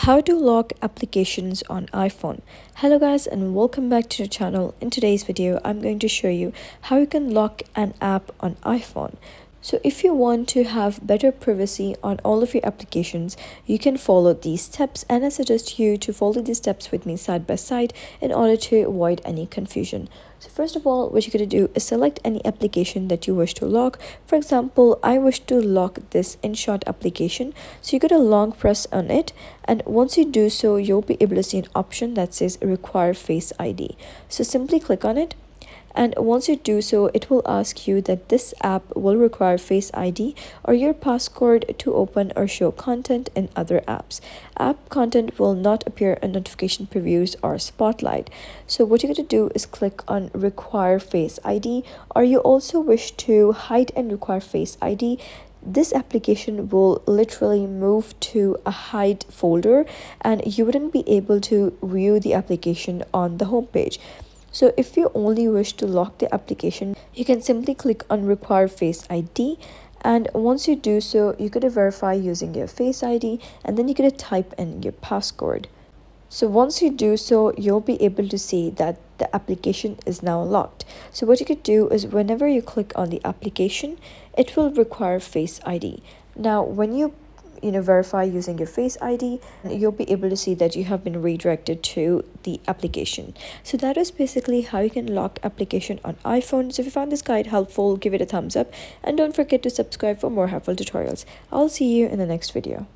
How to lock applications on iPhone. Hello guys and welcome back to the channel. In today's video I'm going to show you how you can lock an app on iPhone. So if you want to have better privacy on all of your applications, you can follow these steps, and I suggest you to follow these steps with me side by side in order to avoid any confusion. So first of all, what you're going to do is select any application that you wish to lock. For example, I wish to lock this InShot application. So you're going to long press on it, and once you do so, you'll be able to see an option that says require Face ID. So simply click on it. And once you do so, it will ask you that this app will require Face ID or your passcode to open or show content in other apps. App content will not appear in notification previews or spotlight. So what you're going to do is click on require Face ID, or you also wish to hide and require Face ID. This application will literally move to a hide folder and you wouldn't be able to view the application on the home page. So if you only wish to lock the application, you can simply click on require Face ID, and once you do so, you're going to verify using your Face ID, and then you're going to type in your passcode. So once you do so, you'll be able to see that the application is now locked. So what you could do is whenever you click on the application, it will require Face ID. Now when you verify using your Face ID, you'll be able to see that you have been redirected to the application. So that is basically how you can lock application on iPhone. So if you found this guide helpful, give it a thumbs up and don't forget to subscribe for more helpful tutorials. I'll see you in the next video.